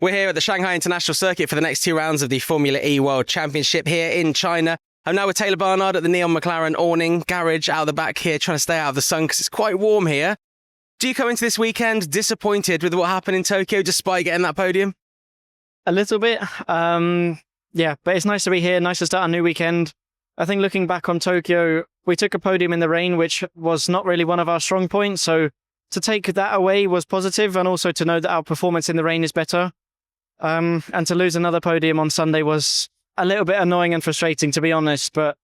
We're here at the Shanghai International Circuit for the next 2 rounds of the Formula E World Championship here in China. I'm now with Taylor Barnard at the NEOM Mclaren awning garage out the back here, trying to stay out of the sun because it's quite warm here. Do you come into this weekend disappointed with what happened in Tokyo despite getting that podium? A little bit. Yeah, but it's nice to be here, nice to start a new weekend. I think looking back on Tokyo, we took a podium in the rain, which was not really one of our strong points. So to take that away was positive, and also to know that our performance in the rain is better. And to lose another podium on Sunday was a little bit annoying and frustrating, to be honest. But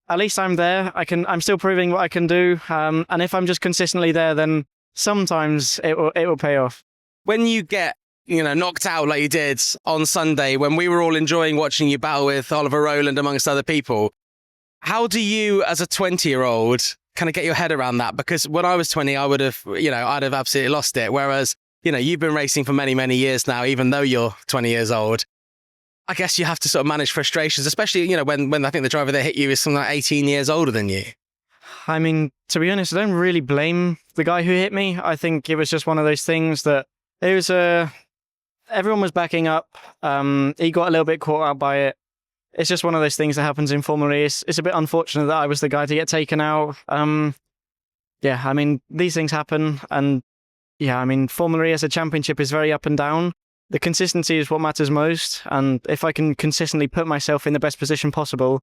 at least I'm there. I'm still proving what I can do. And if I'm just consistently there, then sometimes it will pay off. When you get knocked out like you did on Sunday, when we were all enjoying watching you battle with Oliver Rowland amongst other people, how do you, as a 20-year-old, kind of get your head around that? Because when I was 20, I would have, I'd have absolutely lost it. Whereas, you've been racing for many, many years now, even though you're 20 years old. I guess you have to sort of manage frustrations, especially, when I think the driver that hit you is something like 18 years older than you. I mean, to be honest, I don't really blame the guy who hit me. I think it was just one of those things that it was everyone was backing up. He got a little bit caught out by it. It's just one of those things that happens in Formula E. It's a bit unfortunate that I was the guy to get taken out. Yeah, I mean, these things happen. And yeah, I mean, Formula E as a championship is very up and down. The consistency is what matters most. And if I can consistently put myself in the best position possible,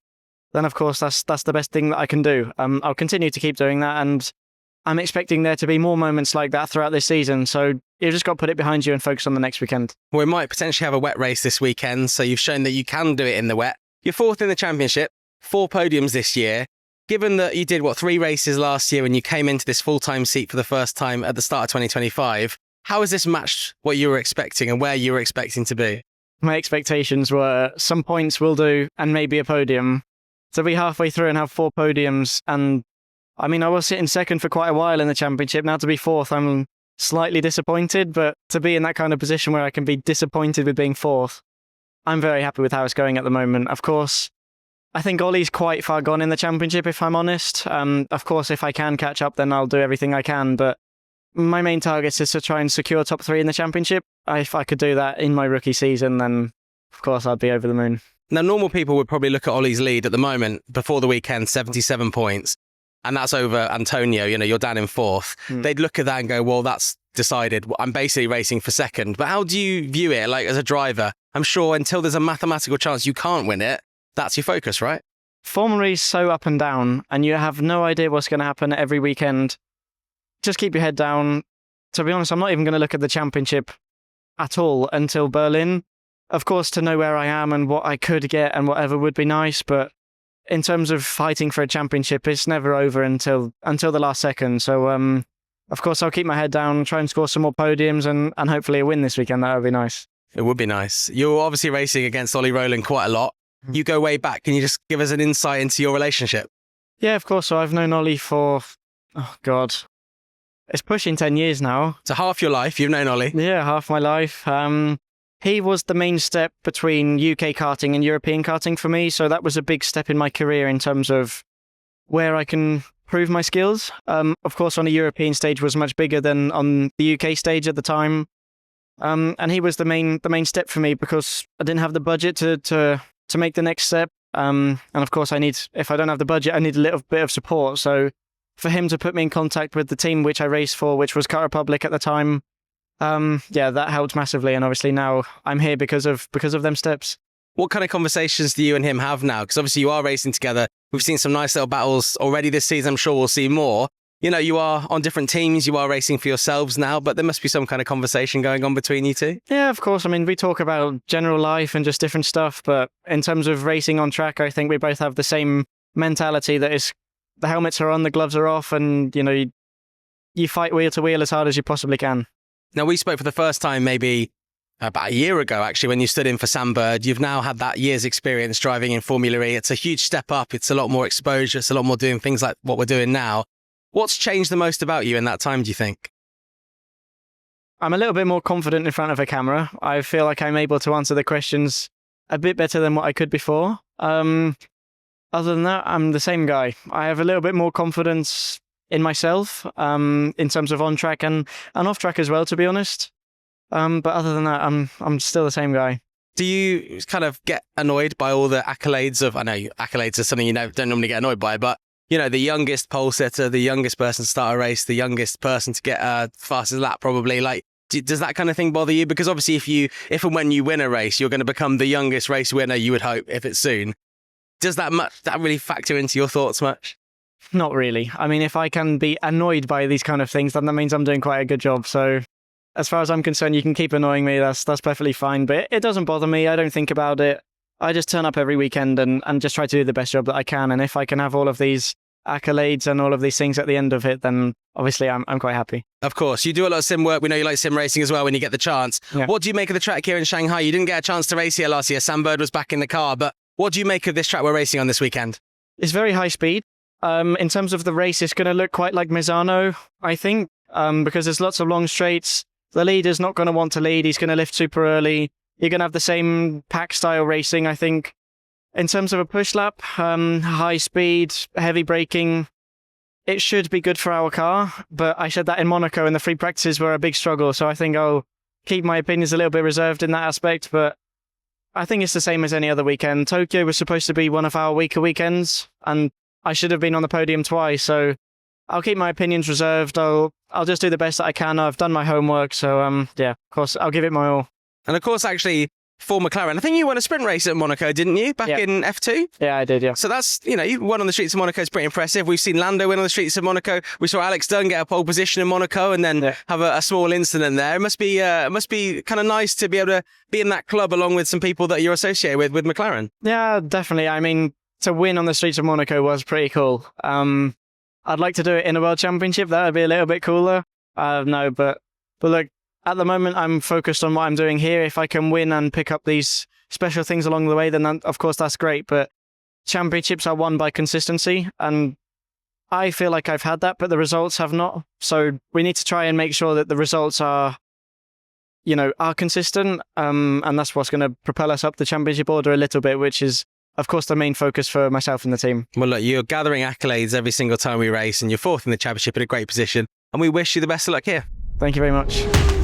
then of course that's the best thing that I can do. I'll continue to keep doing that. And I'm expecting there to be more moments like that throughout this season. So you've just got to put it behind you and focus on the next weekend. We might potentially have a wet race this weekend, so you've shown that you can do it in the wet. You're 4th in the championship, 4 podiums this year. Given that you did, 3 races last year and you came into this full-time seat for the first time at the start of 2025, how has this matched what you were expecting and where you were expecting to be? My expectations were some points will do and maybe a podium. To be halfway through and have 4 podiums, and I mean, I was sitting second for quite a while in the championship. Now to be 4th, I'm slightly disappointed, but to be in that kind of position where I can be disappointed with being 4th, I'm very happy with how it's going at the moment. Of course, I think Ollie's quite far gone in the championship, if I'm honest. Of course, if I can catch up, then I'll do everything I can, but my main target is to try and secure top 3 in the championship. If I could do that in my rookie season, then of course I'd be over the moon. Now, normal people would probably look at Ollie's lead at the moment, before the weekend, 77 points. And that's over Antonio, you're down in 4th. They'd look at that and go, well, that's decided. I'm basically racing for 2nd. But how do you view it, as a driver? I'm sure until there's a mathematical chance you can't win it, that's your focus, right? Formula E is so up and down, and you have no idea what's going to happen every weekend. Just keep your head down. To be honest, I'm not even going to look at the championship at all until Berlin. Of course, to know where I am and what I could get and whatever would be nice, but in terms of fighting for a championship, it's never over until the last second. So, of course, I'll keep my head down, try and score some more podiums and hopefully a win this weekend. That would be nice. It would be nice. You're obviously racing against Ollie Rowland quite a lot. You go way back. Can you just give us an insight into your relationship? Yeah, of course. So I've known Ollie for, it's pushing 10 years now. So half your life, you've known Ollie? Yeah, half my life. He was the main step between UK karting and European karting for me, so that was a big step in my career in terms of where I can prove my skills. Of course, on a European stage was much bigger than on the UK stage at the time, and he was the main step for me because I didn't have the budget to make the next step. And of course, if I don't have the budget, I need a little bit of support. So for him to put me in contact with the team which I raced for, which was Car Republic at the time. Yeah, that helped massively, and obviously now I'm here because of them steps. What kind of conversations do you and him have now? Because obviously you are racing together. We've seen some nice little battles already this season. I'm sure we'll see more. You are on different teams. You are racing for yourselves now, but there must be some kind of conversation going on between you two. Yeah, of course. I mean, we talk about general life and just different stuff, but in terms of racing on track, I think we both have the same mentality that is the helmets are on, the gloves are off, and, you fight wheel to wheel as hard as you possibly can. Now, we spoke for the first time maybe about a year ago, actually, when you stood in for Sam Bird. You've now had that year's experience driving in Formula E. It's a huge step up. It's a lot more exposure. It's a lot more doing things like what we're doing now. What's changed the most about you in that time, do you think? I'm a little bit more confident in front of a camera. I feel like I'm able to answer the questions a bit better than what I could before. Other than that, I'm the same guy. I have a little bit more confidence in myself, in terms of on track and off track as well, to be honest. But other than that, I'm still the same guy. Do you kind of get annoyed by all the accolades of, I know accolades are something you don't normally get annoyed by, but the youngest pole sitter, the youngest person to start a race, the youngest person to get a fastest lap probably, like, does that kind of thing bother you? Because obviously if and when you win a race, you're going to become the youngest race winner, you would hope, if it's soon. Does that really factor into your thoughts much? Not really. I mean, if I can be annoyed by these kind of things, then that means I'm doing quite a good job. So as far as I'm concerned, you can keep annoying me. That's perfectly fine. But it doesn't bother me. I don't think about it. I just turn up every weekend and just try to do the best job that I can. And if I can have all of these accolades and all of these things at the end of it, then obviously I'm quite happy. Of course. You do a lot of sim work. We know you like sim racing as well when you get the chance. Yeah. What do you make of the track here in Shanghai? You didn't get a chance to race here last year. Sam Bird was back in the car. But what do you make of this track we're racing on this weekend? It's very high speed. In terms of the race, it's going to look quite like Misano, I think, because there's lots of long straights. The leader's not going to want to lead. He's going to lift super early. You're going to have the same pack style racing, I think. In terms of a push lap, high speed, heavy braking, it should be good for our car. But I said that in Monaco, and the free practices were a big struggle. So I think I'll keep my opinions a little bit reserved in that aspect. But I think it's the same as any other weekend. Tokyo was supposed to be one of our weaker weekends, and I should have been on the podium twice. So I'll keep my opinions reserved. I'll just do the best that I can. I've done my homework. So, yeah, of course, I'll give it my all. And of course, actually, for McLaren, I think you won a sprint race at Monaco, didn't you? Back in F2? Yeah, I did, yeah. So that's, you won on the streets of Monaco. It's pretty impressive. We've seen Lando win on the streets of Monaco. We saw Alex Dunn get a pole position in Monaco and then have a small incident there. It must be kind of nice to be able to be in that club along with some people that you're associated with McLaren. Yeah, definitely. I mean, to win on the streets of Monaco was pretty cool. I'd like to do it in a World Championship. That would be a little bit cooler. No, but look, at the moment, I'm focused on what I'm doing here. If I can win and pick up these special things along the way, then of course that's great. But championships are won by consistency, and I feel like I've had that, but the results have not. So we need to try and make sure that the results are consistent, and that's what's going to propel us up the championship order a little bit, which is, of course, the main focus for myself and the team. Well, look, you're gathering accolades every single time we race, and you're fourth in the championship in a great position, and we wish you the best of luck here. Thank you very much.